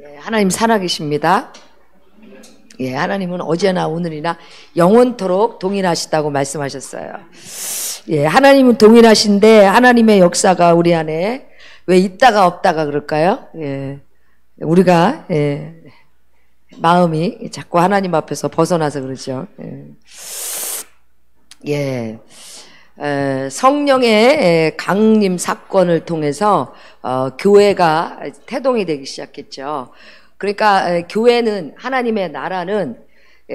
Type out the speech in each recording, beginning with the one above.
예, 하나님 살아계십니다. 예, 하나님은 어제나 오늘이나 영원토록 동일하시다고 말씀하셨어요. 예, 하나님은 동일하신데 하나님의 역사가 우리 안에 왜 있다가 없다가 그럴까요? 예, 우리가 마음이 자꾸 하나님 앞에서 벗어나서 그러죠. 예. 성령의 강림 사건을 통해서 교회가 태동이 되기 시작했죠. 그러니까 교회는, 하나님의 나라는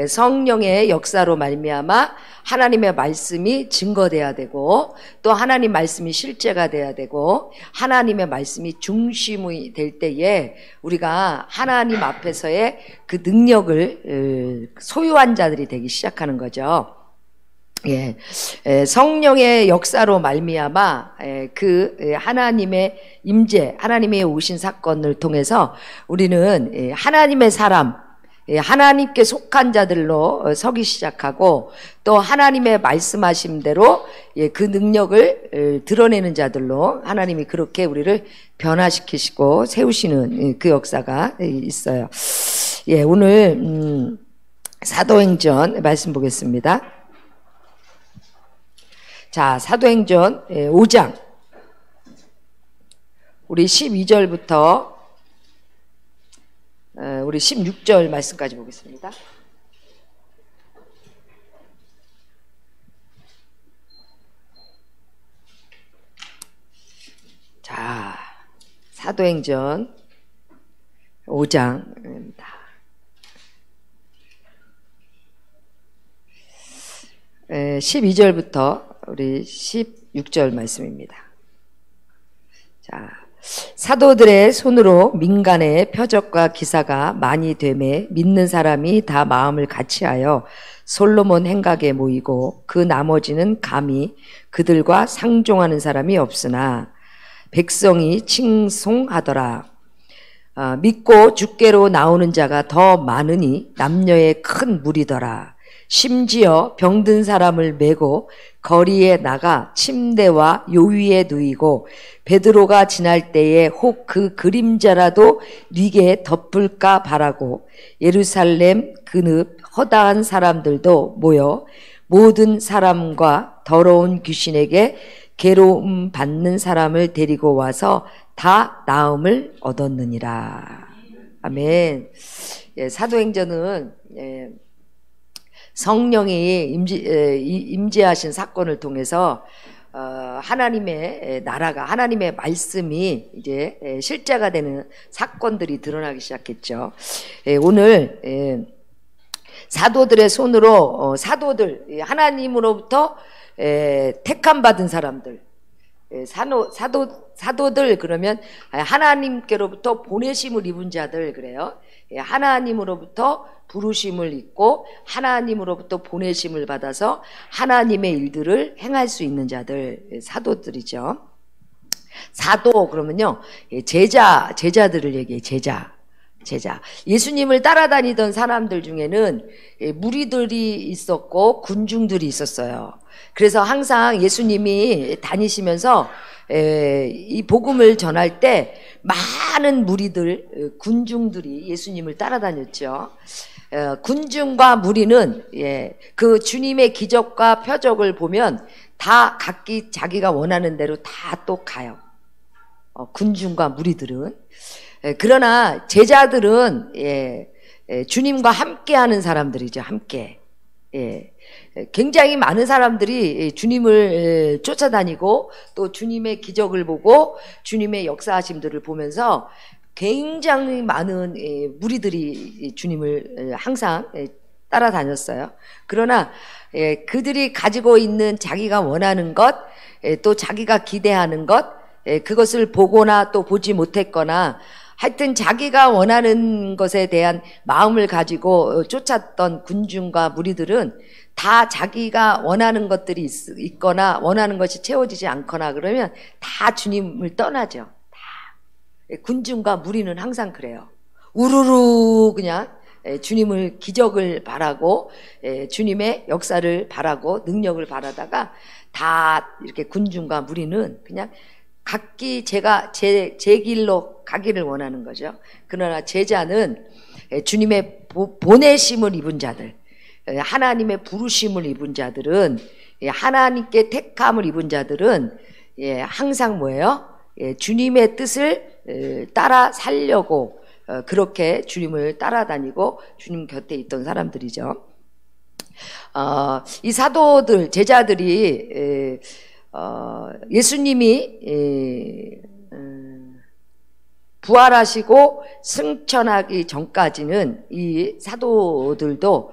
성령의 역사로 말미암아 하나님의 말씀이 증거돼야 되고, 또 하나님 말씀이 실제가 돼야 되고, 하나님의 말씀이 중심이 될 때에 우리가 하나님 앞에서의 그 능력을 소유한 자들이 되기 시작하는 거죠. 예, 성령의 역사로 말미암아 그 하나님의 임재, 하나님의 오신 사건을 통해서 우리는 하나님의 사람, 하나님께 속한 자들로 서기 시작하고, 또 하나님의 말씀하신 대로 그 능력을 드러내는 자들로 하나님이 그렇게 우리를 변화시키시고 세우시는 그 역사가 있어요. 예, 오늘 사도행전 말씀 보겠습니다. 자, 사도행전 5장 우리 12절부터 우리 16절 말씀까지 보겠습니다. 자, 사도행전 5장입니다. 12절부터 우리 16절 말씀입니다. 자, 사도들의 손으로 민간의 표적과 기사가 많이 되매 믿는 사람이 다 마음을 같이하여 솔로몬 행각에 모이고, 그 나머지는 감히 그들과 상종하는 사람이 없으나 백성이 칭송하더라. 믿고 주께로 나오는 자가 더 많으니 남녀의 큰 무리더라. 심지어 병든 사람을 메고 거리에 나가 침대와 요위에 누이고, 베드로가 지날 때에 혹 그 그림자라도 네게 덮을까 바라고 예루살렘 그늪 허다한 사람들도 모여 모든 사람과 더러운 귀신에게 괴로움 받는 사람을 데리고 와서 다 나음을 얻었느니라. 아멘. 예, 사도행전은 성령이 임재하신 사건을 통해서 하나님의 나라가, 하나님의 말씀이 이제 실제가 되는 사건들이 드러나기 시작했죠. 오늘 사도들의 손으로 사도들, 하나님으로부터 택함 받은 사람들, 사도들 그러면 하나님께로부터 보내심을 입은 자들 그래요. 하나님으로부터 부르심을 입고 하나님으로부터 보내심을 받아서 하나님의 일들을 행할 수 있는 자들, 사도들이죠. 사도 그러면요, 제자들을 얘기해요. 제자. 예수님을 따라다니던 사람들 중에는 무리들이 있었고 군중들이 있었어요. 그래서 항상 예수님이 다니시면서 이 복음을 전할 때 많은 무리들, 군중들이 예수님을 따라다녔죠. 군중과 무리는 그 주님의 기적과 표적을 보면 다 각기 자기가 원하는 대로 다 또 가요. 군중과 무리들은. 그러나 제자들은 주님과 함께하는 사람들이죠. 함께. 굉장히 많은 사람들이 주님을 쫓아다니고 또 주님의 기적을 보고 주님의 역사하심들을 보면서 굉장히 많은 무리들이 주님을 항상 따라다녔어요. 그러나 그들이 가지고 있는 자기가 원하는 것, 또 자기가 기대하는 것, 그것을 보거나 또 보지 못했거나 하여튼 자기가 원하는 것에 대한 마음을 가지고 쫓았던 군중과 무리들은 다 자기가 원하는 것들이 있거나 원하는 것이 채워지지 않거나 그러면 다 주님을 떠나죠. 다. 군중과 무리는 항상 그래요. 우르르 그냥 주님을 기적을 바라고 주님의 역사를 바라고 능력을 바라다가 다 이렇게 군중과 무리는 그냥 각기 제가 제 길로 가기를 원하는 거죠. 그러나 제자는 주님의 보내심을 입은 자들, 하나님의 부르심을 입은 자들은, 하나님께 택함을 입은 자들은 항상 뭐예요? 주님의 뜻을 따라 살려고 그렇게 주님을 따라다니고 주님 곁에 있던 사람들이죠. 이 사도들, 제자들이 예수님이 부활하시고 승천하기 전까지는 이 사도들도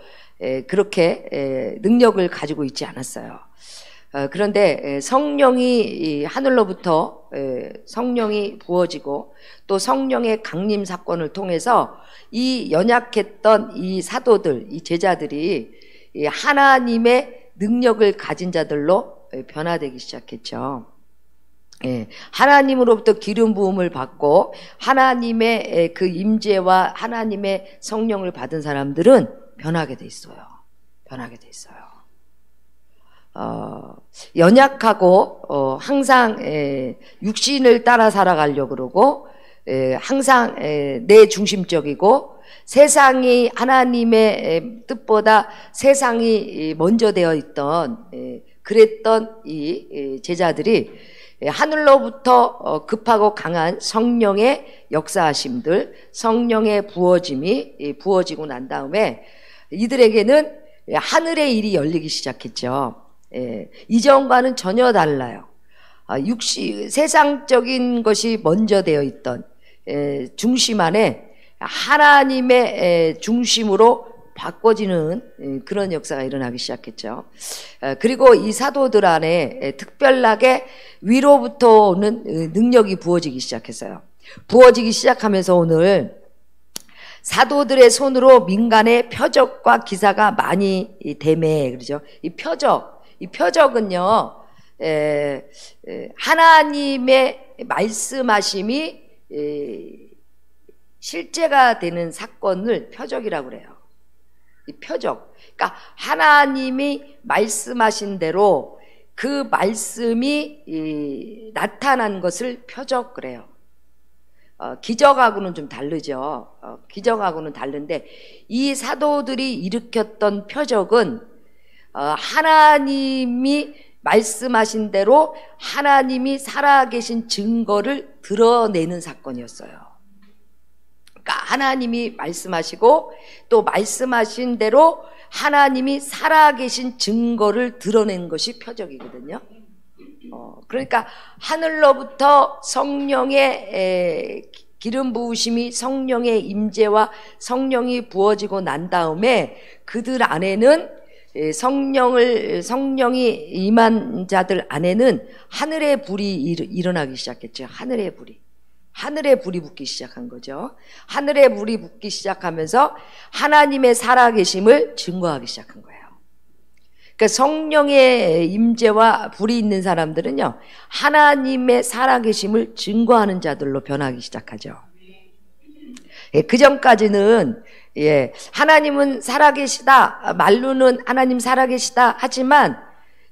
그렇게 능력을 가지고 있지 않았어요. 그런데 성령이 하늘로부터 성령이 부어지고 또 성령의 강림 사건을 통해서 이 연약했던 이 사도들, 이 제자들이 하나님의 능력을 가진 자들로 변화되기 시작했죠. 하나님으로부터 기름 부음을 받고 하나님의 그 임재와 하나님의 성령을 받은 사람들은 변하게 돼 있어요. 변하게 돼 있어요. 연약하고 항상 육신을 따라 살아가려고 그러고 항상 내 중심적이고 세상이 하나님의 뜻보다 세상이 먼저 되어 있던 그랬던 이 제자들이 하늘로부터 급하고 강한 성령의 역사하심들, 성령의 부어짐이 부어지고 난 다음에 이들에게는 하늘의 일이 열리기 시작했죠. 이전과는 전혀 달라요. 세상적인 것이 먼저 되어 있던 중심 안에 하나님의 중심으로 바꿔지는 그런 역사가 일어나기 시작했죠. 그리고 이 사도들 안에 특별하게 위로부터 오는 능력이 부어지기 시작했어요. 부어지기 시작하면서 오늘 사도들의 손으로 민간의 표적과 기사가 많이 되매 그러죠. 이 표적은요, 하나님의 말씀하심이 실제가 되는 사건을 표적이라고 그래요. 이 표적. 그러니까 하나님이 말씀하신 대로 그 말씀이 나타난 것을 표적 그래요. 기적하고는 좀 다르죠. 기적하고는 다른데 이 사도들이 일으켰던 표적은 하나님이 말씀하신 대로 하나님이 살아계신 증거를 드러내는 사건이었어요. 그러니까 하나님이 말씀하시고 또 말씀하신 대로 하나님이 살아계신 증거를 드러낸 것이 표적이거든요. 그러니까 하늘로부터 성령의 기름 부으심이 성령의 임재와 성령이 부어지고 난 다음에 그들 안에는 성령이 임한 자들 안에는 하늘의 불이 일어나기 시작했죠. 하늘의 불이 붙기 시작한 거죠. 하늘의 불이 붙기 시작하면서 하나님의 살아계심을 증거하기 시작한 거예요. 그러니까 성령의 임재와 불이 있는 사람들은요, 하나님의 살아계심을 증거하는 자들로 변하기 시작하죠. 그 전까지는 하나님은 살아계시다, 말로는 하나님 살아계시다 하지만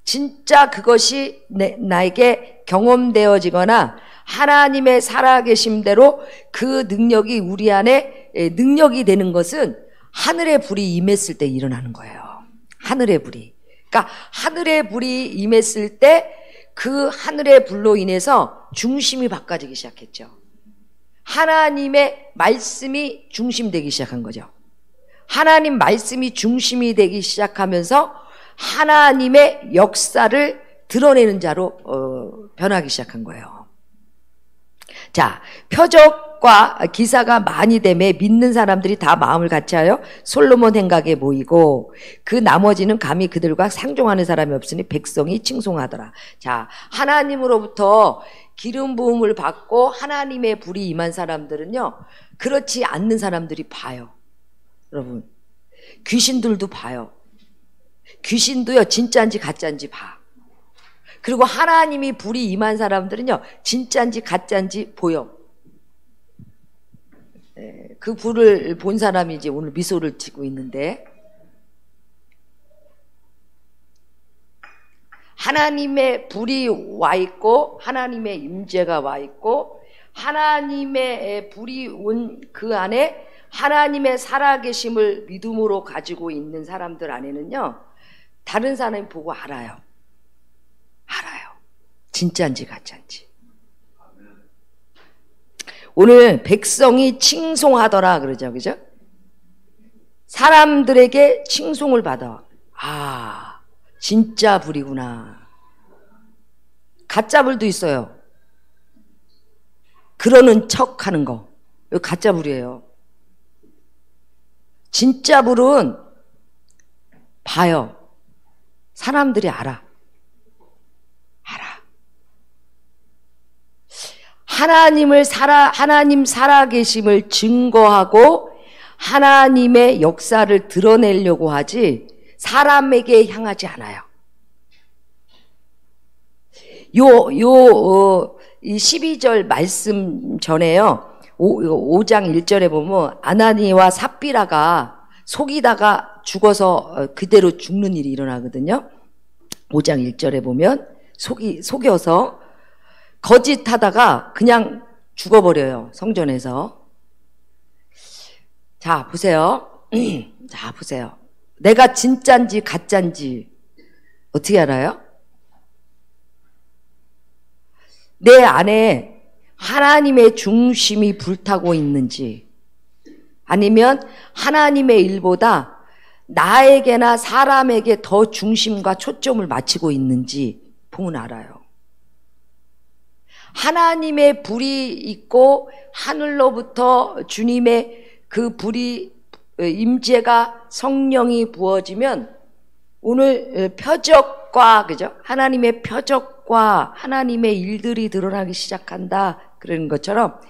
진짜 그것이 나에게 경험되어지거나 하나님의 살아계심대로 그 능력이 우리 안에 능력이 되는 것은 하늘의 불이 임했을 때 일어나는 거예요. 하늘의 불이. 그러니까 하늘의 불이 임했을 때 그 하늘의 불로 인해서 중심이 바꿔지기 시작했죠. 하나님의 말씀이 중심되기 시작한 거죠. 하나님 말씀이 중심이 되기 시작하면서 하나님의 역사를 드러내는 자로 변하기 시작한 거예요. 자, 표적과 기사가 많이 되매 믿는 사람들이 다 마음을 같이하여 솔로몬 행각에 모이고 그 나머지는 감히 그들과 상종하는 사람이 없으니 백성이 칭송하더라. 자, 하나님으로부터 기름 부음을 받고 하나님의 불이 임한 사람들은요, 그렇지 않는 사람들이 봐요. 여러분, 귀신들도 봐요. 귀신도요, 진짜인지 가짜인지 봐. 그리고 하나님이 불이 임한 사람들은요, 진짜인지 가짜인지 보여. 그 불을 본 사람이 이제 오늘 미소를 짓고 있는데, 하나님의 불이 와 있고 하나님의 임재가 와 있고 하나님의 불이 온 그 안에 하나님의 살아계심을 믿음으로 가지고 있는 사람들 안에는요, 다른 사람이 보고 알아요. 진짜인지 가짜인지. 오늘 백성이 칭송하더라 그러죠, 그죠? 사람들에게 칭송을 받아. 아, 진짜 불이구나. 가짜 불도 있어요. 그러는 척 하는 거. 이거 가짜 불이에요. 진짜 불은 봐요. 사람들이 알아. 하나님 살아계심을 증거하고 하나님의 역사를 드러내려고 하지 사람에게 향하지 않아요. 이 12절 말씀 전에요. 5장 1절에 보면 아나니와 삽비라가 속이다가 죽어서 그대로 죽는 일이 일어나거든요. 5장 1절에 보면 속여서 거짓하다가 그냥 죽어버려요. 성전에서. 자, 보세요. 자, 보세요. 내가 진짠지 가짠지 어떻게 알아요? 내 안에 하나님의 중심이 불타고 있는지 아니면 하나님의 일보다 나에게나 사람에게 더 중심과 초점을 맞추고 있는지 보면 알아요. 하나님의 불이 있고 하늘로부터 주님의 그 불이 임재가 성령이 부어지면 오늘 표적과 그죠? 하나님의 표적과 하나님의 일들이 드러나기 시작한다 그러는 것처럼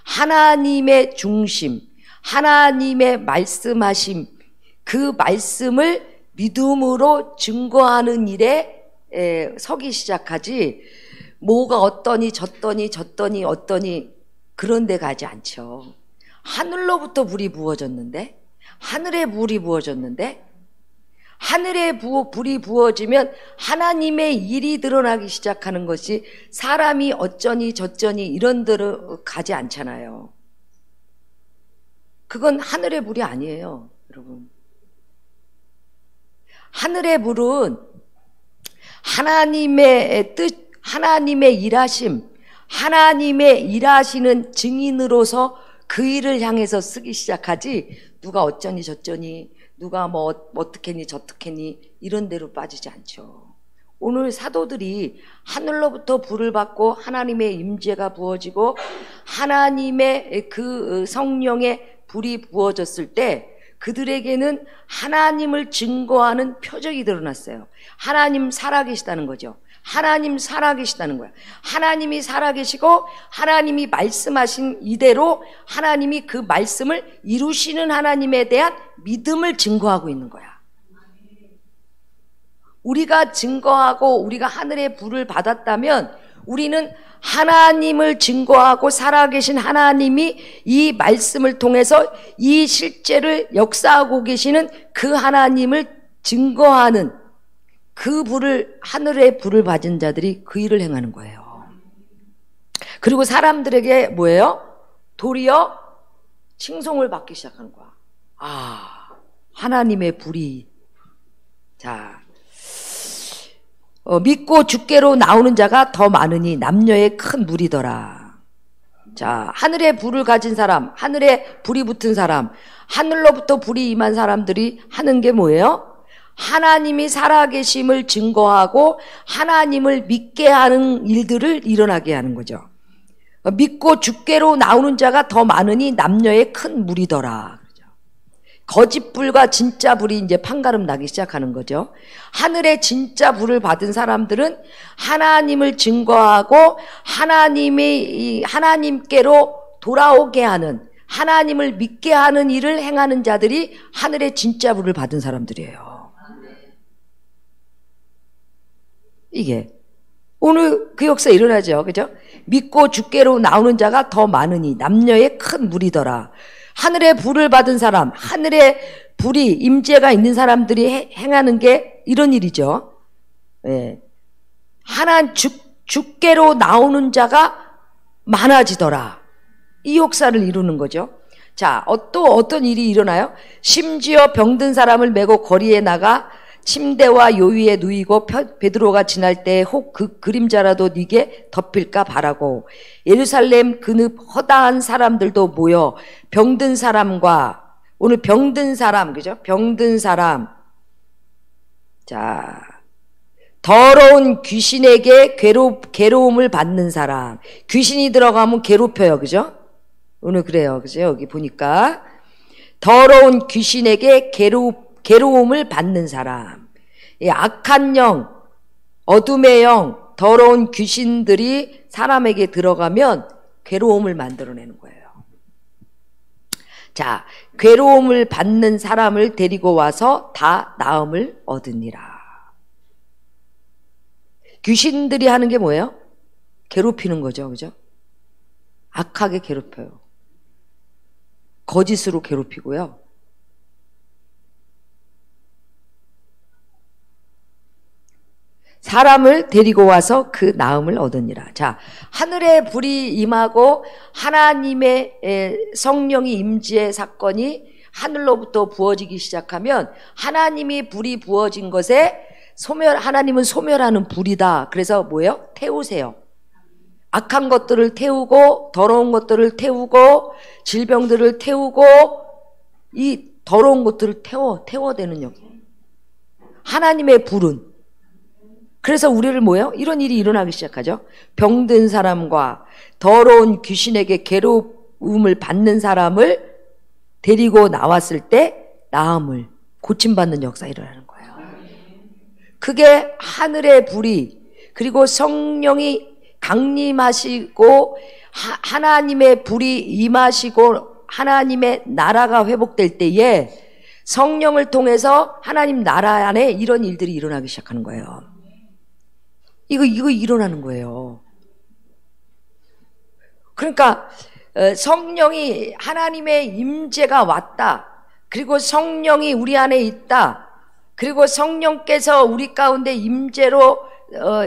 하나님의 중심, 하나님의 말씀하심 그 말씀을 믿음으로 증거하는 일에 서기 시작하지 뭐가 어떠니 어떠니 그런 데 가지 않죠. 하늘로부터 불이 부어졌는데 하늘에 불이 부어졌는데 하늘에 불이 부어지면 하나님의 일이 드러나기 시작하는 것이 사람이 어쩌니 저쩌니 이런 데로 가지 않잖아요. 그건 하늘의 불이 아니에요, 여러분. 하늘의 불은 하나님의 뜻, 하나님의 일하심, 하나님의 일하시는 증인으로서 그 일을 향해서 쓰기 시작하지 누가 어쩌니 저쩌니 누가 뭐 어떻게니 저떻게니 이런 데로 빠지지 않죠. 오늘 사도들이 하늘로부터 불을 받고 하나님의 임재가 부어지고 하나님의 그 성령의 불이 부어졌을 때 그들에게는 하나님을 증거하는 표적이 드러났어요. 하나님 살아계시다는 거죠. 하나님 살아계시다는 거야. 하나님이 살아계시고 하나님이 말씀하신 이대로 하나님이 그 말씀을 이루시는 하나님에 대한 믿음을 증거하고 있는 거야. 우리가 증거하고 우리가 하늘의 불을 받았다면 우리는 하나님을 증거하고 살아계신 하나님이 이 말씀을 통해서 이 실제를 역사하고 계시는 그 하나님을 증거하는 그 불을, 하늘의 불을 받은 자들이 그 일을 행하는 거예요. 그리고 사람들에게 뭐예요? 도리어 칭송을 받기 시작하는 거야. 아, 하나님의 불이. 자, 믿고 주께로 나오는 자가 더 많으니 남녀의 큰 무리더라. 자, 하늘의 불을 가진 사람, 하늘에 불이 붙은 사람, 하늘로부터 불이 임한 사람들이 하는 게 뭐예요? 하나님이 살아계심을 증거하고 하나님을 믿게 하는 일들을 일어나게 하는 거죠. 믿고 주께로 나오는 자가 더 많으니 남녀의 큰 무리더라. 거짓 불과 진짜 불이 이제 판가름 나기 시작하는 거죠. 하늘의 진짜 불을 받은 사람들은 하나님을 증거하고 하나님께로 돌아오게 하는, 하나님을 믿게 하는 일을 행하는 자들이 하늘의 진짜 불을 받은 사람들이에요. 이게 오늘 그 역사 일어나죠, 그죠? 믿고 주께로 나오는 자가 더 많으니 남녀의 큰 무리더라. 하늘의 불을 받은 사람, 하늘의 불이 임재가 있는 사람들이 행하는 게 이런 일이죠. 예. 주께로 나오는 자가 많아지더라. 이 역사를 이루는 거죠. 자, 또 어떤 일이 일어나요? 심지어 병든 사람을 메고 거리에 나가 침대와 요위에 누이고 베드로가 지날 때 혹 그 그림자라도 네게 덮일까 바라고 예루살렘 그늪 허다한 사람들도 모여 병든 사람과 오늘 병든 사람 그죠? 병든 사람 자 더러운 귀신에게 괴로움을 받는 사람 귀신이 들어가면 괴롭혀요 그죠? 오늘 그래요 그죠? 여기 보니까 더러운 귀신에게 괴로움을 받는 사람 이 악한 영 어둠의 영 더러운 귀신들이 사람에게 들어가면 괴로움을 만들어내는 거예요. 자, 괴로움을 받는 사람을 데리고 와서 다 나음을 얻으니라. 귀신들이 하는 게 뭐예요? 괴롭히는 거죠. 그죠? 악하게 괴롭혀요. 거짓으로 괴롭히고요. 사람을 데리고 와서 그 나음을 얻으니라. 자, 하늘의 불이 임하고 하나님의 성령이 임재의 사건이 하늘로부터 부어지기 시작하면 하나님이 불이 부어진 것에 하나님은 소멸하는 불이다. 그래서 뭐예요? 태우세요. 악한 것들을 태우고 더러운 것들을 태우고 질병들을 태우고 이 더러운 것들을 태워대는 역. 하나님의 불은 그래서 우리를 뭐예요? 이런 일이 일어나기 시작하죠. 병든 사람과 더러운 귀신에게 괴로움을 받는 사람을 데리고 나왔을 때 나음을 고침받는 역사가 일어나는 거예요. 그게 하늘의 불이 그리고 성령이 강림하시고 하나님의 불이 임하시고 하나님의 나라가 회복될 때에 성령을 통해서 하나님 나라 안에 이런 일들이 일어나기 시작하는 거예요. 이거 일어나는 거예요. 그러니까 성령이 하나님의 임재가 왔다. 그리고 성령이 우리 안에 있다. 그리고 성령께서 우리 가운데 임재로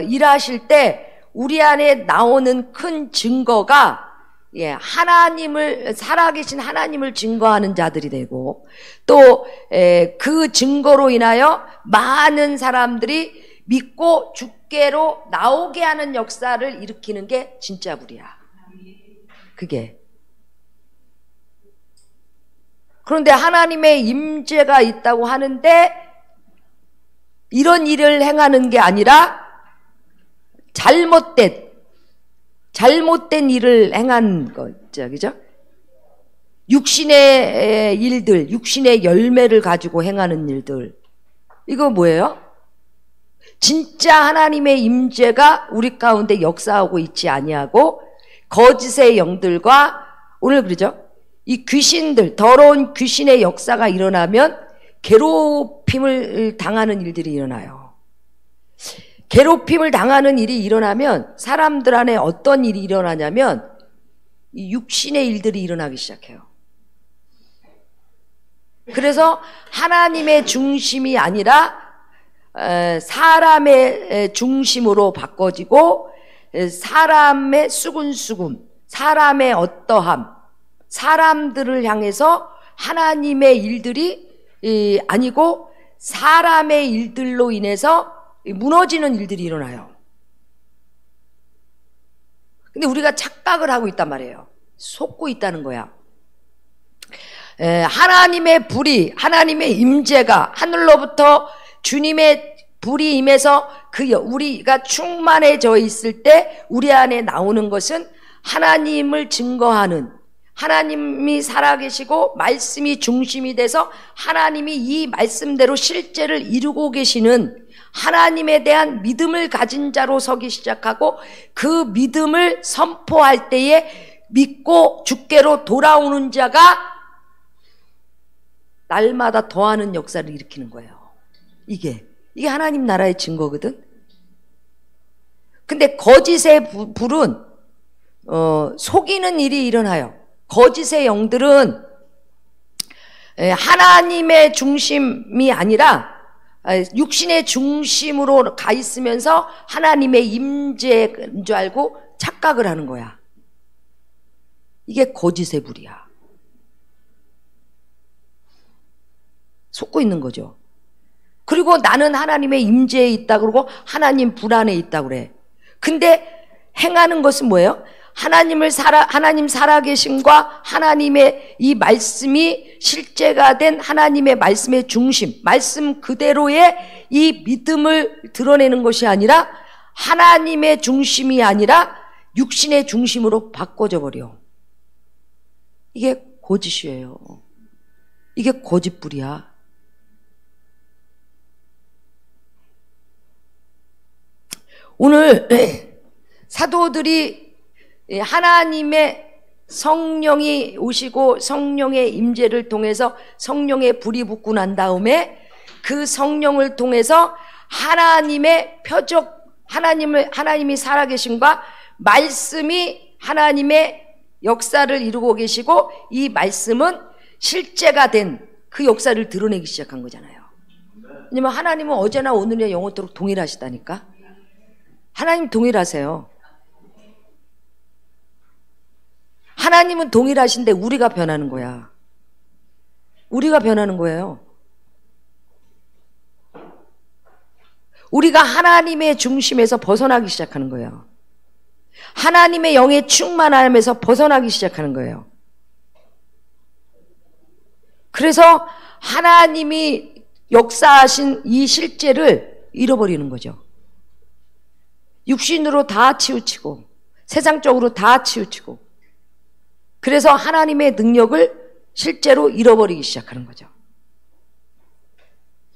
일하실 때 우리 안에 나오는 큰 증거가 살아계신 하나님을 증거하는 자들이 되고 또 그 증거로 인하여 많은 사람들이 믿고 주께로 나오게 하는 역사를 일으키는 게 진짜 불이야. 그게. 그런데 하나님의 임재가 있다고 하는데 이런 일을 행하는 게 아니라 잘못된 일을 행한 거죠. 그죠? 육신의 일들, 육신의 열매를 가지고 행하는 일들. 이거 뭐예요? 진짜 하나님의 임재가 우리 가운데 역사하고 있지 아니하고 거짓의 영들과 오늘 그러죠? 이 귀신들, 더러운 귀신의 역사가 일어나면 괴롭힘을 당하는 일들이 일어나요. 괴롭힘을 당하는 일이 일어나면 사람들 안에 어떤 일이 일어나냐면 이 육신의 일들이 일어나기 시작해요. 그래서 하나님의 중심이 아니라 사람의 중심으로 바꿔지고 사람의 수군수군, 사람의 어떠함, 사람들을 향해서 하나님의 일들이 아니고 사람의 일들로 인해서 무너지는 일들이 일어나요. 근데 우리가 착각을 하고 있단 말이에요. 속고 있다는 거야. 하나님의 불이, 하나님의 임재가 하늘로부터 주님의 불이 임해서 우리가 충만해져 있을 때 우리 안에 나오는 것은 하나님을 증거하는 하나님이 살아계시고 말씀이 중심이 돼서 하나님이 이 말씀대로 실제를 이루고 계시는 하나님에 대한 믿음을 가진 자로 서기 시작하고 그 믿음을 선포할 때에 믿고 주께로 돌아오는 자가 날마다 더하는 역사를 일으키는 거예요. 이게 하나님 나라의 증거거든. 근데 거짓의 불은 속이는 일이 일어나요. 거짓의 영들은 하나님의 중심이 아니라 육신의 중심으로 가 있으면서 하나님의 임재인 줄 알고 착각을 하는 거야. 이게 거짓의 불이야. 속고 있는 거죠. 그리고 나는 하나님의 임재에 있다 그러고 하나님 불안에 있다 그래. 근데 행하는 것은 뭐예요? 하나님 살아계심과 하나님의 이 말씀이 실제가 된 하나님의 말씀의 중심, 말씀 그대로의 이 믿음을 드러내는 것이 아니라 하나님의 중심이 아니라 육신의 중심으로 바꿔져 버려. 이게 거짓이에요. 이게 거짓불이야. 오늘 사도들이 하나님의 성령이 오시고 성령의 임재를 통해서 성령의 불이 붙고 난 다음에 그 성령을 통해서 하나님의 표적, 하나님이 살아계심과 말씀이 하나님의 역사를 이루고 계시고 이 말씀은 실제가 된 그 역사를 드러내기 시작한 거잖아요. 왜냐면 하나님은 어제나 오늘이나 영원토록 동일하시다니까. 하나님 동일하세요. 하나님은 동일하신데 우리가 변하는 거야. 우리가 변하는 거예요. 우리가 하나님의 중심에서 벗어나기 시작하는 거예요. 하나님의 영에 충만함에서 벗어나기 시작하는 거예요. 그래서 하나님이 역사하신 이 실제를 잃어버리는 거죠. 육신으로 다 치우치고 세상적으로 다 치우치고 그래서 하나님의 능력을 실제로 잃어버리기 시작하는 거죠.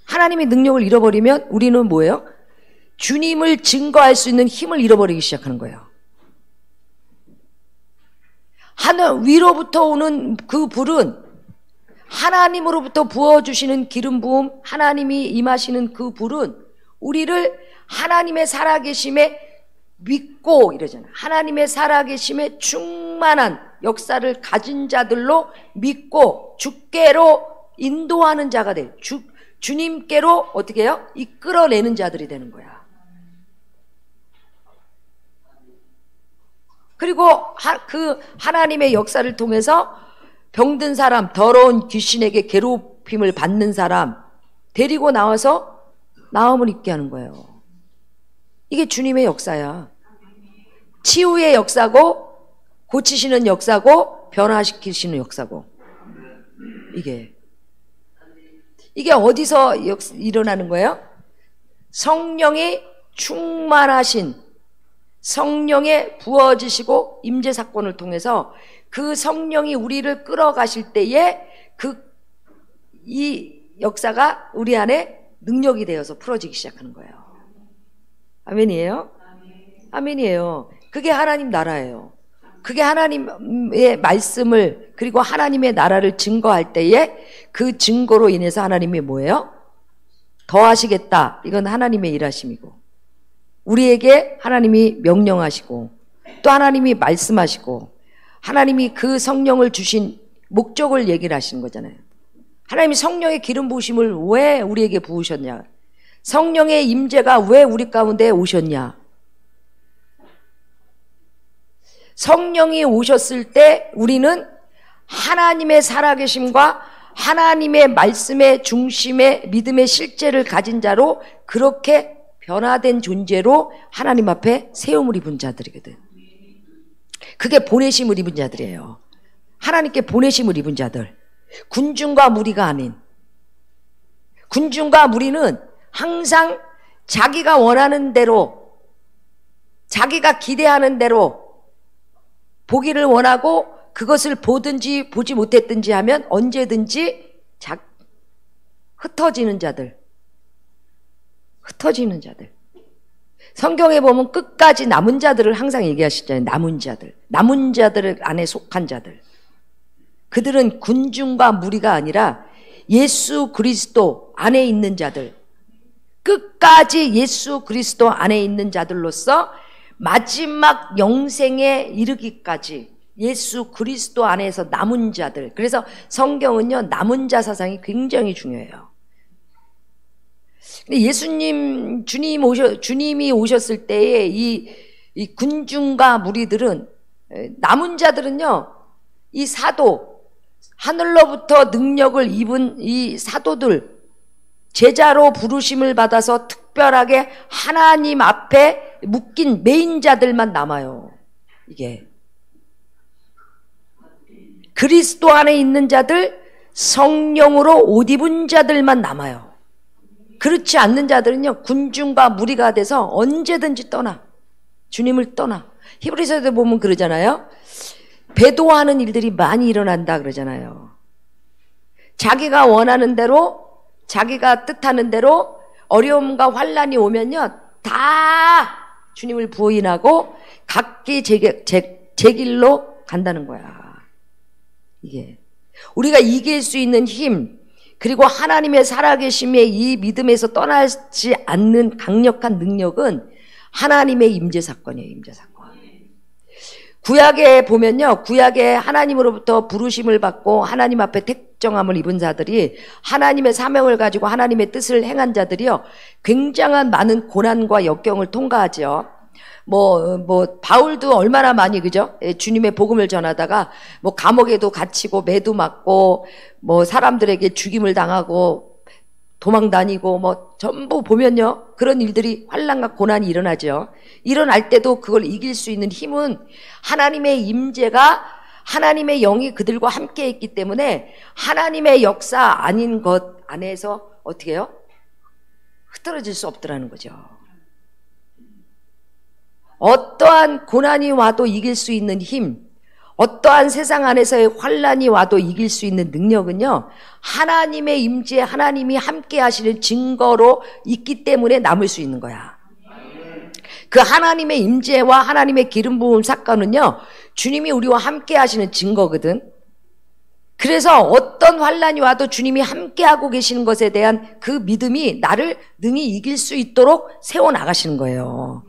하나님의 능력을 잃어버리면 우리는 뭐예요? 주님을 증거할 수 있는 힘을 잃어버리기 시작하는 거예요. 하늘 위로부터 오는 그 불은 하나님으로부터 부어주시는 기름 부음, 하나님이 임하시는 그 불은 우리를 하나님의 살아계심에 믿고 이러잖아요. 하나님의 살아계심에 충만한 역사를 가진 자들로 믿고 주께로 인도하는 자가 돼. 주님께로 어떻게 해요? 이끌어내는 자들이 되는 거야. 그리고 그 하나님의 역사를 통해서 병든 사람, 더러운 귀신에게 괴롭힘을 받는 사람 데리고 나와서 나음을 입게 하는 거예요. 이게 주님의 역사야. 치유의 역사고 고치시는 역사고 변화시키시는 역사고 이게 어디서 일어나는 거예요? 성령이 충만하신 성령에 부어지시고 임재 사건을 통해서 그 성령이 우리를 끌어가실 때에 이 역사가 우리 안에 능력이 되어서 풀어지기 시작하는 거예요. 아멘이에요? 아멘이에요. 그게 하나님 나라예요. 그게 하나님의 말씀을 그리고 하나님의 나라를 증거할 때에 그 증거로 인해서 하나님이 뭐예요? 더하시겠다. 이건 하나님의 일하심이고 우리에게 하나님이 명령하시고 또 하나님이 말씀하시고 하나님이 그 성령을 주신 목적을 얘기를 하시는 거잖아요. 하나님이 성령의 기름 부으심을 왜 우리에게 부으셨냐? 성령의 임재가 왜 우리 가운데 오셨냐? 성령이 오셨을 때 우리는 하나님의 살아계심과 하나님의 말씀의 중심의 믿음의 실제를 가진 자로 그렇게 변화된 존재로 하나님 앞에 세움을 입은 자들이거든. 그게 보내심을 입은 자들이에요. 하나님께 보내심을 입은 자들. 군중과 무리가 아닌. 군중과 무리는 항상 자기가 원하는 대로 자기가 기대하는 대로 보기를 원하고 그것을 보든지 보지 못했든지 하면 언제든지 흩어지는 자들. 흩어지는 자들. 성경에 보면 끝까지 남은 자들을 항상 얘기하시잖아요. 남은 자들. 남은 자들 안에 속한 자들. 그들은 군중과 무리가 아니라 예수 그리스도 안에 있는 자들. 끝까지 예수 그리스도 안에 있는 자들로서 마지막 영생에 이르기까지 예수 그리스도 안에서 남은 자들. 그래서 성경은요, 남은 자 사상이 굉장히 중요해요. 근데 주님이 오셨을 때에 이 군중과 무리들은, 남은 자들은요, 이 사도, 하늘로부터 능력을 입은 이 사도들, 제자로 부르심을 받아서 특별하게 하나님 앞에 묶인 메인자들만 남아요. 이게 그리스도 안에 있는 자들, 성령으로 옷 입은 자들만 남아요. 그렇지 않는 자들은요, 군중과 무리가 돼서 언제든지 떠나. 주님을 떠나. 히브리서에도 보면 그러잖아요. 배도하는 일들이 많이 일어난다 그러잖아요. 자기가 원하는 대로, 자기가 뜻하는 대로 어려움과 환난이 오면요, 다 주님을 부인하고 각기 제 길로 간다는 거야. 이게 우리가 이길 수 있는 힘, 그리고 하나님의 살아계심의 이 믿음에서 떠나지 않는 강력한 능력은 하나님의 임재 사건이에요. 임재 사건. 구약에 보면요, 구약에 하나님으로부터 부르심을 받고 하나님 앞에 택정함을 입은 자들이, 하나님의 사명을 가지고 하나님의 뜻을 행한 자들이요, 굉장한 많은 고난과 역경을 통과하죠. 바울도 얼마나 많이, 그죠? 주님의 복음을 전하다가, 감옥에도 갇히고, 매도 맞고, 사람들에게 죽임을 당하고, 도망 다니고, 전부 보면요, 그런 일들이, 환난과 고난이 일어나죠. 일어날 때도 그걸 이길 수 있는 힘은 하나님의 임재가, 하나님의 영이 그들과 함께 있기 때문에 하나님의 역사 아닌 것 안에서 어떻게 해요? 흐트러질 수 없더라는 거죠. 어떠한 고난이 와도 이길 수 있는 힘, 어떠한 세상 안에서의 환난이 와도 이길 수 있는 능력은요, 하나님의 임재, 하나님이 함께 하시는 증거로 있기 때문에 남을 수 있는 거야. 그 하나님의 임재와 하나님의 기름 부음 사건은요, 주님이 우리와 함께 하시는 증거거든. 그래서 어떤 환난이 와도 주님이 함께 하고 계시는 것에 대한 그 믿음이 나를 능히 이길 수 있도록 세워 나가시는 거예요.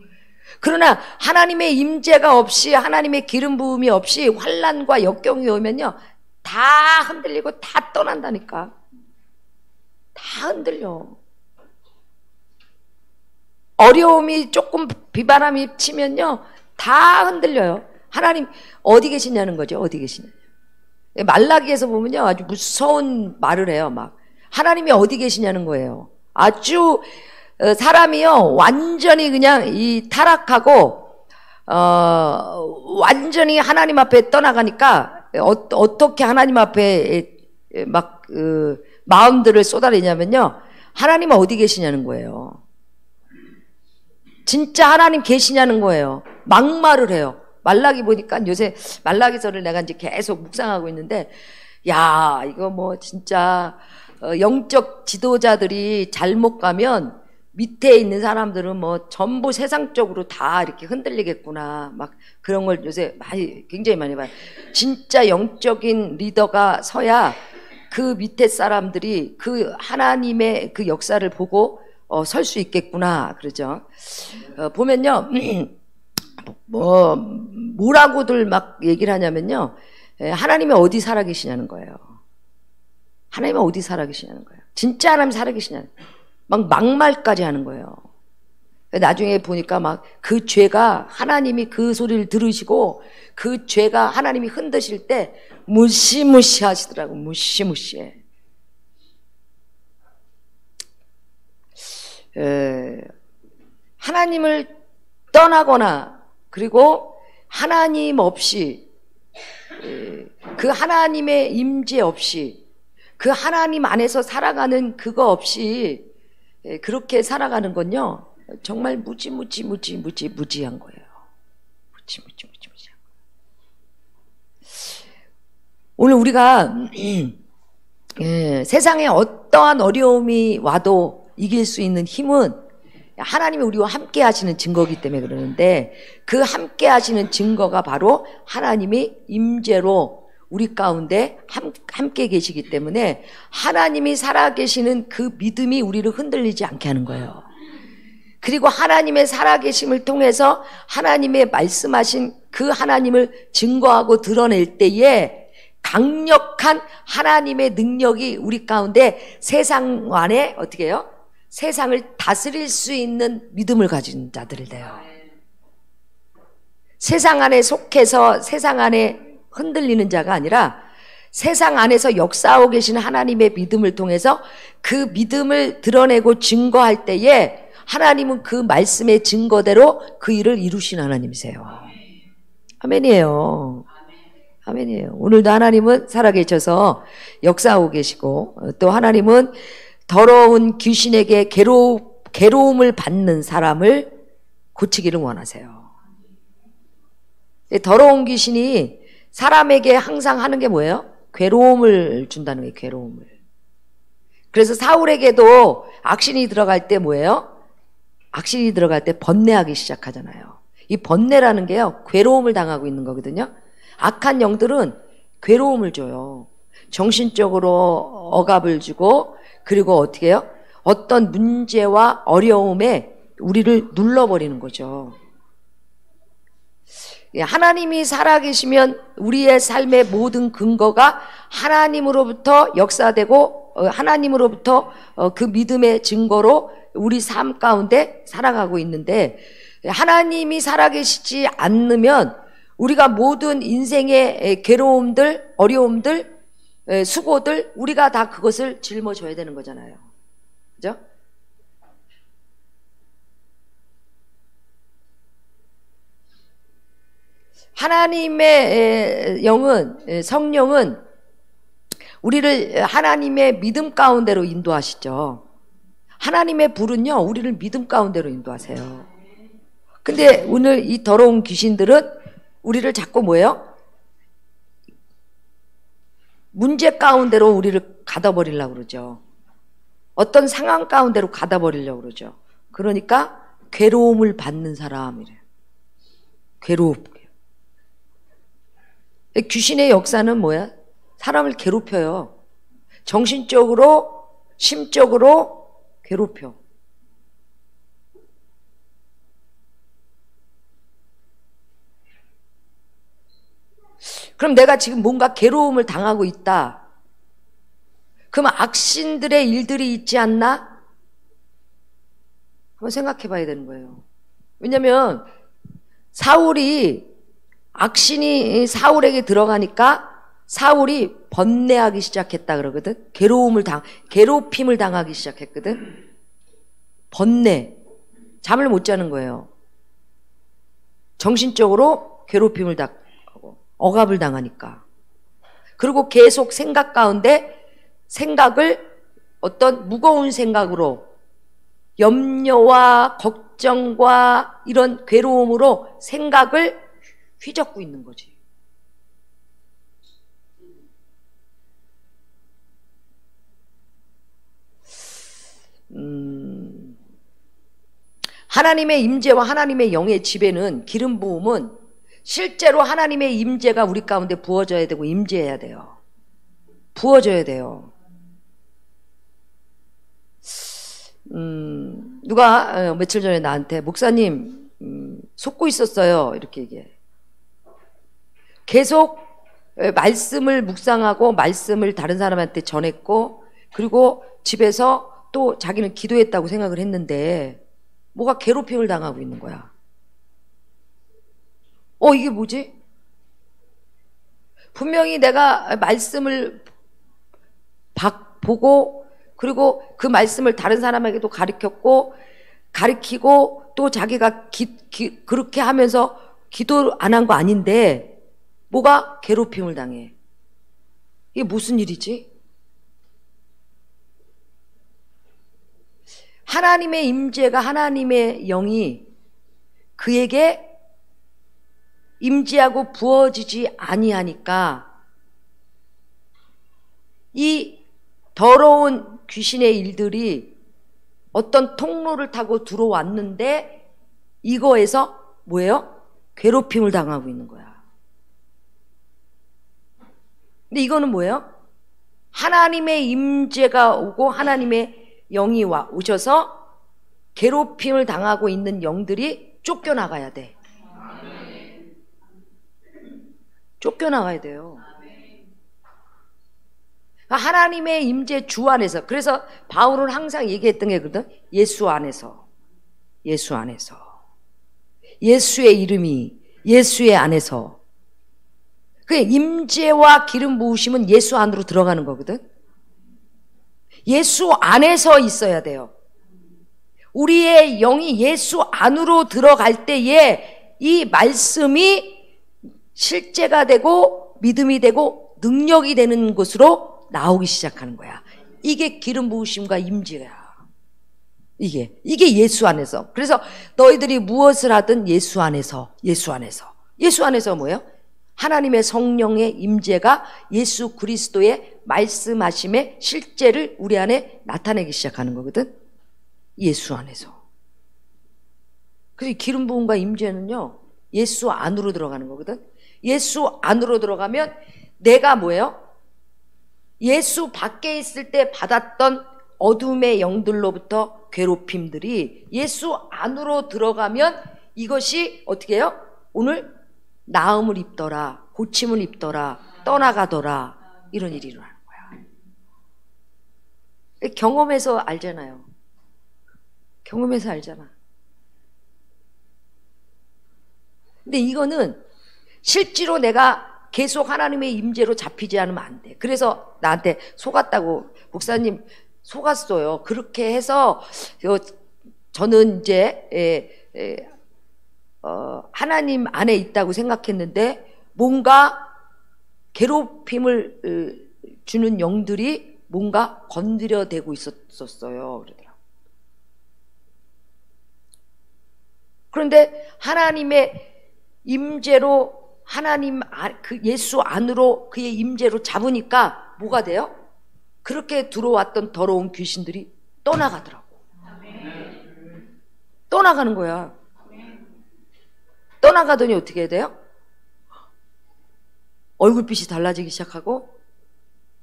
그러나 하나님의 임재가 없이, 하나님의 기름 부음이 없이 환난과 역경이 오면요, 다 흔들리고 다 떠난다니까. 다 흔들려. 어려움이 조금 비바람이 치면요, 다 흔들려요. 하나님 어디 계시냐는 거죠. 어디 계시냐. 말라기에서 보면요, 아주 무서운 말을 해요. 막 하나님이 어디 계시냐는 거예요. 아주 사람이요, 완전히 그냥 이 타락하고 완전히 하나님 앞에 떠나가니까 어떻게 하나님 앞에 막 마음들을 쏟아내냐면요, 하나님은 어디 계시냐는 거예요. 진짜 하나님 계시냐는 거예요. 막말을 해요. 말라기 보니까 요새 말라기서를 내가 이제 계속 묵상하고 있는데, 야, 이거 진짜 영적 지도자들이 잘못 가면 밑에 있는 사람들은 전부 세상적으로 다 이렇게 흔들리겠구나. 막 그런 걸 요새 굉장히 많이 봐요. 진짜 영적인 리더가 서야 그 밑에 사람들이 그 하나님의 그 역사를 보고 설 수 있겠구나. 그러죠. 보면요, 뭐라고들 막 얘기를 하냐면요, 하나님이 어디 살아계시냐는 거예요. 하나님이 어디 살아계시냐는 거예요. 진짜 하나님 살아계시냐는 거예요. 막말까지 하는 거예요. 나중에 보니까 그 죄가, 하나님이 그 소리를 들으시고 그 죄가 하나님이 흔드실 때 무시무시 하시더라고. 무시무시해. 하나님을 떠나거나, 그리고 하나님 없이, 그 하나님의 임재 없이, 그 하나님 안에서 살아가는 그거 없이 그렇게 살아가는 건요, 정말 무지한 거예요. 무지한 거예요. 오늘 우리가 세상에 어떠한 어려움이 와도 이길 수 있는 힘은 하나님이 우리와 함께 하시는 증거이기 때문에 그러는데, 그 함께 하시는 증거가 바로 하나님이 임재로 우리 가운데 함께 계시기 때문에 하나님이 살아계시는 그 믿음이 우리를 흔들리지 않게 하는 거예요. 그리고 하나님의 살아계심을 통해서 하나님의 말씀하신 그 하나님을 증거하고 드러낼 때에 강력한 하나님의 능력이 우리 가운데 세상 안에 어떻게 해요? 세상을 다스릴 수 있는 믿음을 가진 자들이 돼요. 세상 안에 속해서 세상 안에 흔들리는 자가 아니라 세상 안에서 역사하고 계신 하나님의 믿음을 통해서 그 믿음을 드러내고 증거할 때에 하나님은 그 말씀의 증거대로 그 일을 이루신 하나님이세요. 아멘이에요. 아멘이에요. 오늘도 하나님은 살아계셔서 역사하고 계시고, 또 하나님은 더러운 귀신에게 괴로움을 받는 사람을 고치기를 원하세요. 더러운 귀신이 사람에게 항상 하는 게 뭐예요? 괴로움을 준다는 거예요. 괴로움을. 그래서 사울에게도 악신이 들어갈 때 뭐예요? 악신이 들어갈 때 번뇌하기 시작하잖아요. 이 번뇌라는 게요, 괴로움을 당하고 있는 거거든요. 악한 영들은 괴로움을 줘요. 정신적으로 억압을 주고, 그리고 어떻게 해요? 어떤 문제와 어려움에 우리를 눌러버리는 거죠. 하나님이 살아계시면 우리의 삶의 모든 근거가 하나님으로부터 역사되고, 하나님으로부터 그 믿음의 증거로 우리 삶 가운데 살아가고 있는데, 하나님이 살아계시지 않으면 우리가 모든 인생의 괴로움들, 어려움들, 수고들, 우리가 다 그것을 짊어져야 되는 거잖아요. 그죠? 하나님의 영은, 성령은 우리를 하나님의 믿음 가운데로 인도하시죠. 하나님의 불은요, 우리를 믿음 가운데로 인도하세요. 근데 오늘 이 더러운 귀신들은 우리를 자꾸 뭐예요? 문제 가운데로 우리를 가둬버리려고 그러죠. 어떤 상황 가운데로 가둬버리려고 그러죠. 그러니까 괴로움을 받는 사람이래요. 괴로움. 귀신의 역사는 뭐야? 사람을 괴롭혀요. 정신적으로, 심적으로 괴롭혀. 그럼 내가 지금 뭔가 괴로움을 당하고 있다. 그럼 악신들의 일들이 있지 않나? 한번 생각해 봐야 되는 거예요. 왜냐면 악신이 사울에게 들어가니까 사울이 번뇌하기 시작했다 그러거든. 괴롭힘을 당하기 시작했거든. 번뇌. 잠을 못 자는 거예요. 정신적으로 괴롭힘을 당하고 억압을 당하니까. 그리고 계속 생각 가운데 생각을 어떤 무거운 생각으로, 염려와 걱정과 이런 괴로움으로 생각을 휘젓고 있는 거지. 하나님의 임재와 하나님의 영의 지배는, 기름 부음은 실제로 하나님의 임재가 우리 가운데 부어져야 되고 임재해야 돼요. 부어져야 돼요. 누가 며칠 전에 나한테 목사님 속고 있었어요 이렇게 얘기해. 계속 말씀을 묵상하고 말씀을 다른 사람한테 전했고, 그리고 집에서 또 자기는 기도했다고 생각을 했는데 뭐가 괴롭힘을 당하고 있는 거야. 이게 뭐지? 분명히 내가 말씀을 보고, 그리고 그 말씀을 다른 사람에게도 가르치고 또 자기가 그렇게 하면서 기도 안 한 거 아닌데 뭐가 괴롭힘을 당해. 이게 무슨 일이지? 하나님의 임재가, 하나님의 영이 그에게 임재하고 부어지지 아니하니까 이 더러운 귀신의 일들이 어떤 통로를 타고 들어왔는데 이거에서 뭐예요? 괴롭힘을 당하고 있는 거야. 근데 이거는 뭐예요? 하나님의 임재가 오고 하나님의 영이 오셔서 괴롭힘을 당하고 있는 영들이 쫓겨나가야 돼. 쫓겨나가야 돼요. 하나님의 임재 주 안에서. 그래서 바울은 항상 얘기했던 게 그거든. 예수 안에서. 예수 안에서. 예수의 이름이 예수의 안에서. 그 임재와 기름 부으심은 예수 안으로 들어가는 거거든. 예수 안에서 있어야 돼요. 우리의 영이 예수 안으로 들어갈 때에 이 말씀이 실제가 되고 믿음이 되고 능력이 되는 것으로 나오기 시작하는 거야. 이게 기름 부으심과 임재야. 이게 예수 안에서. 그래서 너희들이 무엇을 하든 예수 안에서. 예수 안에서 뭐예요? 하나님의 성령의 임재가 예수 그리스도의 말씀하심의 실제를 우리 안에 나타내기 시작하는 거거든. 예수 안에서. 그래서 기름 부음과 임재는요, 예수 안으로 들어가는 거거든. 예수 안으로 들어가면 내가 뭐예요? 예수 밖에 있을 때 받았던 어둠의 영들로부터 괴롭힘들이 예수 안으로 들어가면 이것이 어떻게 해요? 오늘 나음을 입더라, 고침을 입더라, 떠나가더라, 이런 일이 일어나는 거야. 경험해서 알잖아요. 경험해서 알잖아. 근데 이거는 실제로 내가 계속 하나님의 임재로 잡히지 않으면 안 돼. 그래서 나한테 속았다고, 목사님 속았어요. 그렇게 해서 저는 이제 하나님 안에 있다고 생각했는데 뭔가 괴롭힘을 주는 영들이 뭔가 건드려대고 있었어요. 그러더라고요. 그런데 하나님의 임재로 하나님 그 예수 안으로 그의 임재로 잡으니까 뭐가 돼요? 그렇게 들어왔던 더러운 귀신들이 떠나가더라고. 떠나가는 거야. 떠나가더니 어떻게 해야 돼요? 얼굴빛이 달라지기 시작하고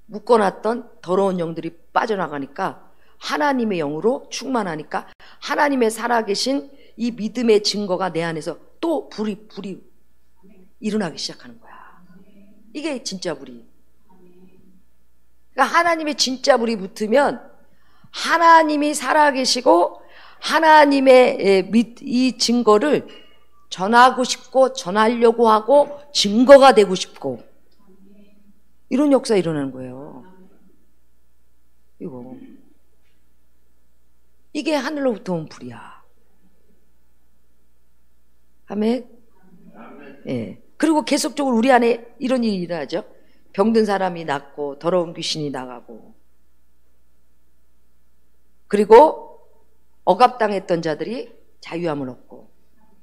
묶어놨던 더러운 영들이 빠져나가니까 하나님의 영으로 충만하니까 하나님의 살아계신 이 믿음의 증거가 내 안에서 또 불이 일어나기 시작하는 거야. 이게 진짜 불이. 그러니까 하나님의 진짜 불이 붙으면 하나님이 살아계시고 하나님의 이 증거를 전하고 싶고 전하려고 하고 증거가 되고 싶고 이런 역사 일어나는 거예요. 이게 하늘로부터 온 불이야. 아멘. 예. 그리고 계속적으로 우리 안에 이런 일이 일어나죠. 병든 사람이 낫고 더러운 귀신이 나가고, 그리고 억압당했던 자들이 자유함을 얻고,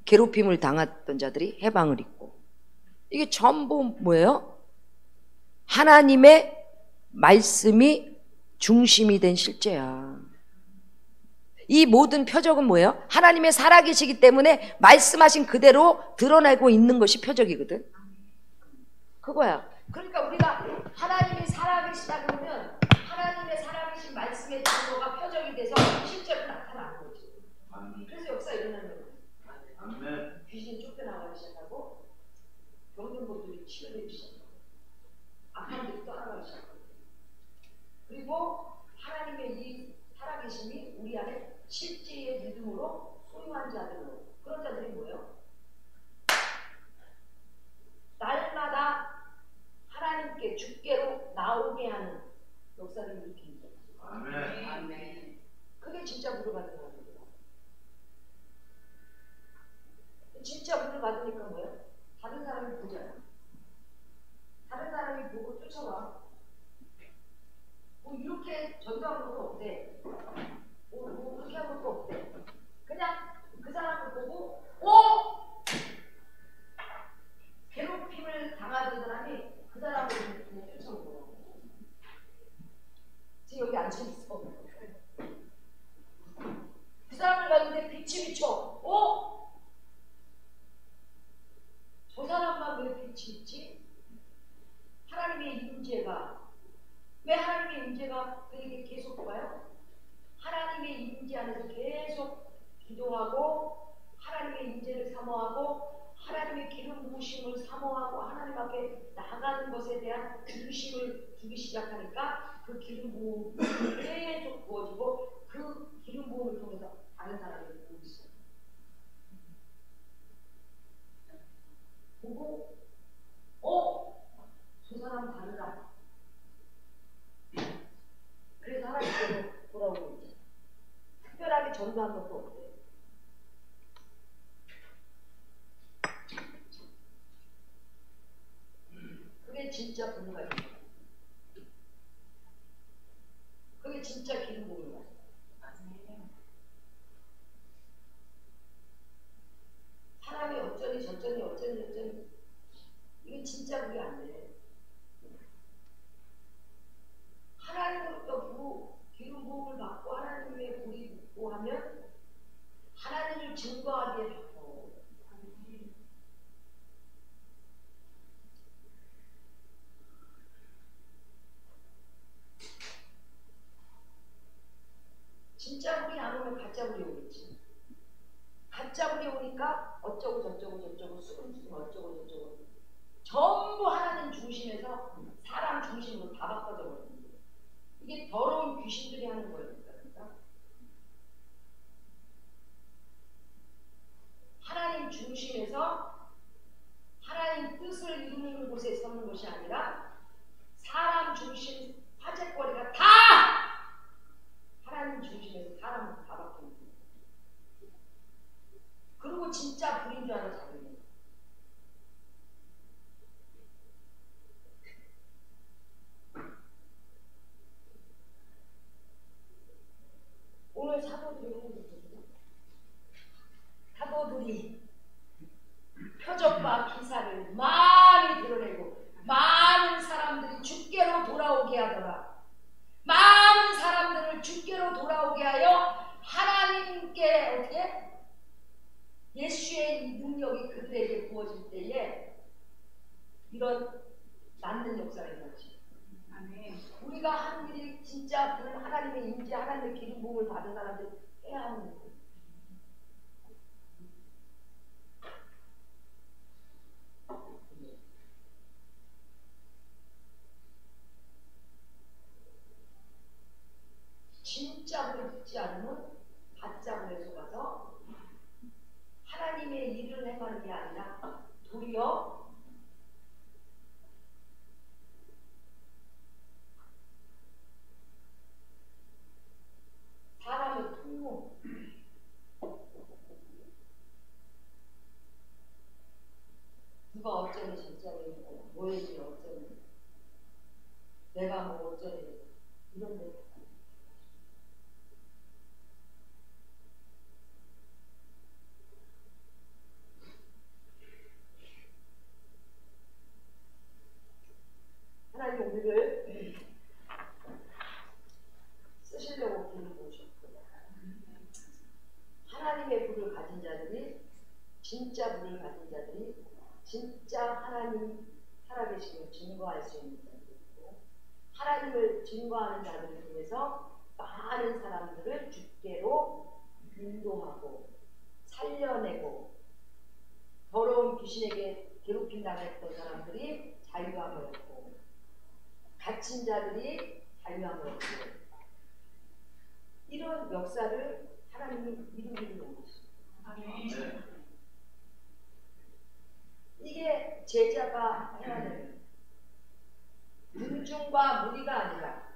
괴롭힘을 당했던 자들이 해방을 입고. 이게 전부 뭐예요? 하나님의 말씀이 중심이 된 실제야. 이 모든 표적은 뭐예요? 하나님의 살아계시기 때문에 말씀하신 그대로 드러내고 있는 것이 표적이거든. 그거야. 그러니까 우리가 하나님이 살아계시다 그러면 하나님의 살아계신 말씀의 증거가 표적이 돼서 실제로 나타나는 거지. 그래서 역사 일어나는 거예요. 귀신이 쫓겨나가기 시작하고 병든 것들이 치료되기 시작하고 악한들이 떠나가기 시작하고, 그리고 하나님의 이 살아계심이 우리 안에 실제의 믿음으로 소유한 자들로, 그런 자들이 뭐예요? 날마다 하나님께 주께로 나오게 하는 역사를 일으키는 거예요. 아멘. 그게 진짜 물을 받는 거예요. 진짜 물을 받으니까 뭐예요? 다른 사람이 보잖아. 다른 사람이 보고 쫓아와. 뭐 이렇게 전도하는 것도 어때? 뭐 그렇게 하는 것도 어때? 그냥 그 사람을 보고 괴롭힘을 당하던 사람이 그 사람을 그냥 쫓아오는 거야. 지금 여기 앉아있어. 그 사람을 봤는데 빛이 비쳐. 저 사람만 왜 빛이 있지? 하나님의 임재가, 왜 하나님의 임재가 그에게 계속 와요? 하나님의 임재 안에서 계속 기도하고 하나님의 임재를 사모하고 하나님의 기름 부으심을 사모하고 하나님 앞에 나가는 것에 대한 중심을 주기 시작하니까 그 기름 부음이 계속 부어지고 그 기름 부음을 통해서 다른 사람을 보기 시작해요. 보고 저 사람 다르다. 그래서 하나님께로 돌아오고 있죠. 특별하게 전도한 것도 없대요. 그게 진짜 분노가 있는 거예요. 그게 진짜 기름 부음인 거예요. 사람이 어쩌니 저쩌니 어쩌니 이게 진짜 그게 안 돼. 하나님으로부터 기름 부음을 받고 하나님의 불이 붙고 하면 하나님을 증거하기에 바빠. 진짜 불이 안 오면 가짜 불이 오겠지. 가짜 불이 오니까 어쩌고 저쩌고 수금수금 어쩌고 저쩌고 전부 하나님 중심에서 사람 중심으로 다 바꿔져 버리는 거예요. 이게 더러운 귀신들이 하는 거니까. 그러니까 하나님 중심에서 하나님 뜻을 이루는 곳에 서는 것이 아니라 사람 중심 화제거리가 다 하나님 중심에서 사람을 다 바꾸는 거예요. 그리고 진짜 불인 줄 알아 잡는 거예요. 오늘 사도들이 하는 것입니다. 사도들이 표적과 기사를 많이 드러내고 많은 사람들이 주께로 돌아오게 하더라. 많은 사람들을 주께로 돌아오게 하여 하나님께 어떻게 예수의 능력이 그들에게 부어질 때에 이런 낫는 역사가 일어나지. 우리가 하는 일이 진짜 그런 하나님의 임재, 하나님의 기름 부음을 받은 사람들 해야 하는 거예요. 진짜 불을 듣지 않으면 가짜 불에 속아서 하나님의 일을 행하는 게 아니라 도리어 사람의 통로, 누가 어쩌니 저쩌니 뭐해지 어쩌니 내가 뭐 어쩌니 이런 데 하나님 우리를 쓰시려고 불을 보셨고 하나님의 불을 가진 자들이 진짜 불을 가진 자들이 진짜 하나님 살아계심을 증거할 수 있는 자들이고 하나님을 증거하는 자들을 통해서 많은 사람들을 주께로 인도하고 살려내고 더러운 귀신에게 괴롭힘 당했던 사람들이 자유함을 얻고 갇힌 자들이 자유함을 얻고 이런 역사를 하나님이 이루기는 것입니다. 이게 제자가 해야 되는 군중과 무리가 아니라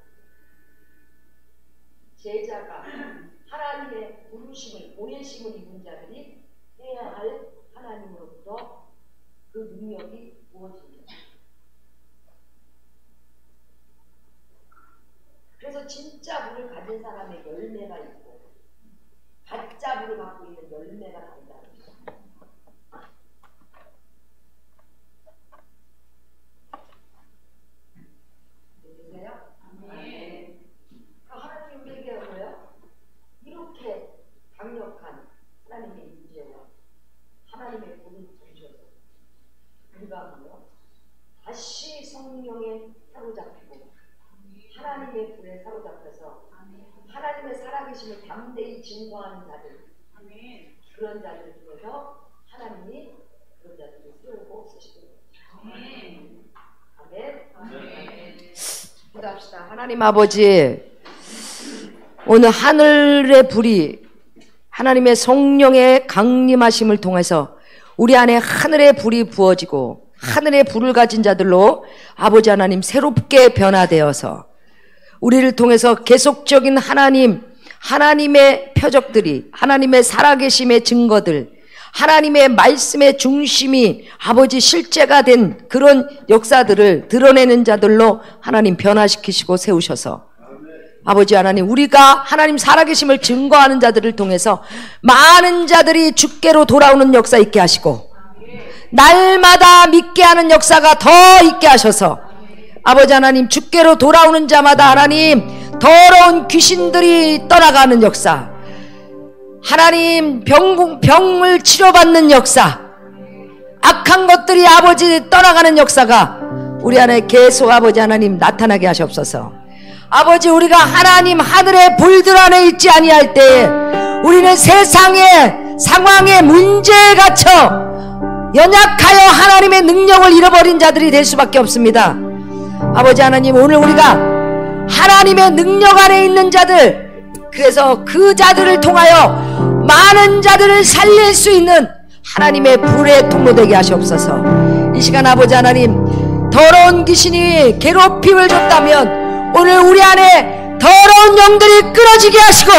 제자가 하나님의 부르심을 보내심을 입은 자들이 해야 할 하나님으로부터 그 능력이 부어집니다. 그래서 진짜 불을 가진 사람의 열매가 있고 가짜 불을 갖고 있는 열매가 다르다는 거죠. 들리세요? 네. 하나님이 우리에게 뭐예요? 이렇게 강력한 하나님의 임재와 하나님의 불을 주셔서 우리가 뭐요? 다시 성령에 사로잡히고 하나님의 불에 사로잡혀서 하나님의 살아계심을 담대히 증거하는 자들 그런 자들을 통해서 하나님이 그런 자들을 세우고 쓰시고 아멘. 아멘. 아멘. 기도합시다. 하나님 아버지, 오늘 하늘의 불이 하나님의 성령의 강림하심을 통해서 우리 안에 하늘의 불이 부어지고 하늘의 불을 가진 자들로 아버지 하나님 새롭게 변화되어서 우리를 통해서 계속적인 하나님의 표적들이, 하나님의 살아계심의 증거들, 하나님의 말씀의 중심이 아버지 실제가 된 그런 역사들을 드러내는 자들로 하나님 변화시키시고 세우셔서 아버지 하나님, 우리가 하나님 살아계심을 증거하는 자들을 통해서 많은 자들이 주께로 돌아오는 역사 있게 하시고 날마다 믿게 하는 역사가 더 있게 하셔서 아버지 하나님, 주께로 돌아오는 자마다 하나님 더러운 귀신들이 떠나가는 역사, 하나님 병을 치료받는 역사, 악한 것들이 아버지 떠나가는 역사가 우리 안에 계속 아버지 하나님 나타나게 하시옵소서. 아버지, 우리가 하나님 하늘의 불들 안에 있지 아니할 때에 우리는 세상의 상황에 문제에 갇혀 연약하여 하나님의 능력을 잃어버린 자들이 될 수밖에 없습니다. 아버지 하나님, 오늘 우리가 하나님의 능력 안에 있는 자들, 그래서 그 자들을 통하여 많은 자들을 살릴 수 있는 하나님의 불의 통로되게 하시옵소서. 이 시간 아버지 하나님, 더러운 귀신이 괴롭힘을 줬다면 오늘 우리 안에 더러운 영들이 끊어지게 하시고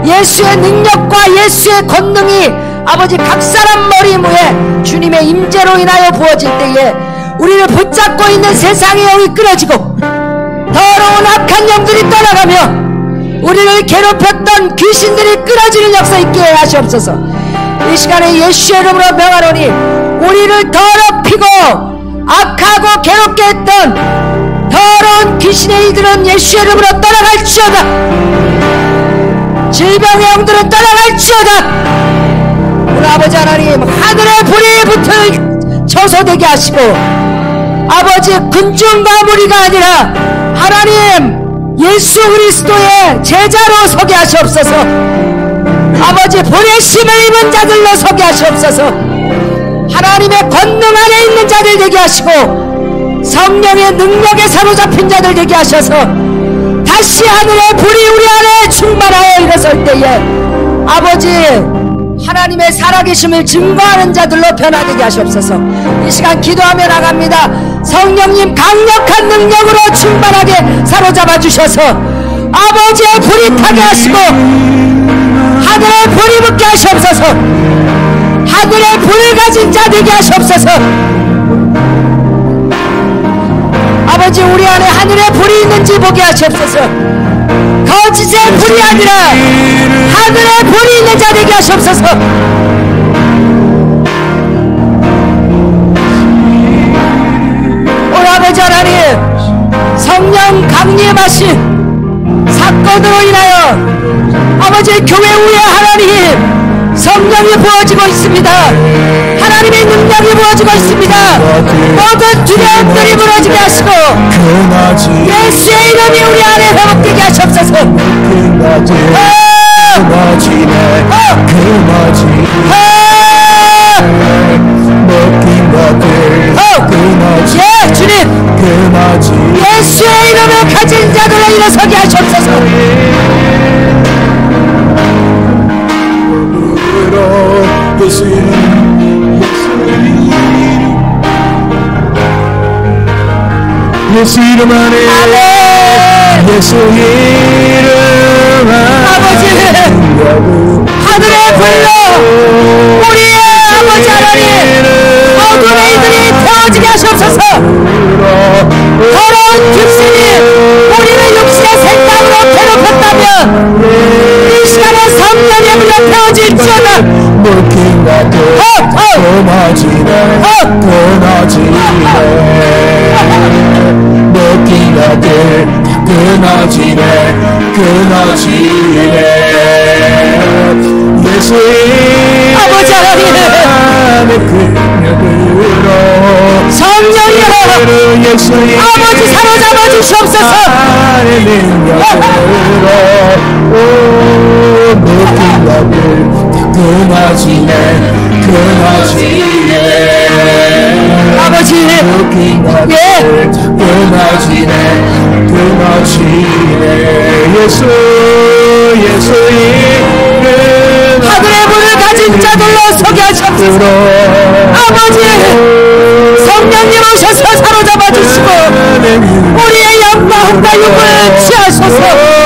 예수의 능력과 예수의 권능이 아버지 각 사람 머리 위에 주님의 임재로 인하여 부어질 때에 우리를 붙잡고 있는 세상의 영이 끊어지고 더러운 악한 영들이 떠나가며 우리를 괴롭혔던 귀신들이 끊어지는 역사 있게 하시옵소서. 이 시간에 예수의 이름으로 명하노니 우리를 더럽히고 악하고 괴롭게 했던 더러운 귀신의 이들은 예수의 이름으로 떠나갈지어다. 질병의 영들은 떠나갈지어다. 오늘 아버지 하나님, 하늘의 불이 붙을 처소되게 하시고 아버지 군중과 무리가 아니라 하나님 예수 그리스도의 제자로 서게 하시옵소서. 아버지 불의 심을 입은 자들로 서게 하시옵소서. 하나님의 권능 안에 있는 자들 되게 하시고 성령의 능력에 사로잡힌 자들 되게 하셔서 다시 하늘의 불이 우리 안에 충만하여 일어설 때에 아버지 하나님의 살아계심을 증거하는 자들로 변화되게 하시옵소서. 이 시간 기도하며 나갑니다. 성령님 강력한 능력으로 충만하게 사로잡아 주셔서 아버지의 불이 타게 하시고 하늘의 불이 붙게 하시옵소서. 하늘의 불을 가진 자 되게 하시옵소서. 아버지, 우리 안에 하늘의 불이 있는지 보게 하시옵소서. 거짓의 불이 아니라 하늘의 불이 있는 자 되게 하시옵소서. 오늘 아버지 하나님, 성령 강림하신 사건으로 인하여 아버지 교회 위에 하나님 성령이 부어지고 있습니다. 하나님의 능력이 부어지고 있습니다. 모든 두려움들이 무너지게 하시고 예수의 이름이 우리 안에 회복되게 하시옵소서. 예, 주님, 예수의 이름을 가진 자들을 일어서게 하시옵소서. 예수 이름 안에 예수 이름 안에 아버지 하늘의 불로 우리의 아버지 하나님 어둠의 이들이 태워지게 하시옵소서. 더러운 귀신이 우리를 육신의 생각으로 괴롭혔다면 이 시간에 성령의 불로 태워질지어다. 먹힌가 떠나지네 먹힌가 끊어지네 예수의 아버지 하나님 성령이여 아버지 사로잡아 주시옵소서. 끊어지네 아버지. 느낀 것들 예. 끊어지네 끊어지네 예수 예수 이름 하늘의 문을 가진 자들로 서게 하셨소서. 아버지 성령님 오셔서 사로잡아 주시고 우리의 영마음과 육을 취하소서.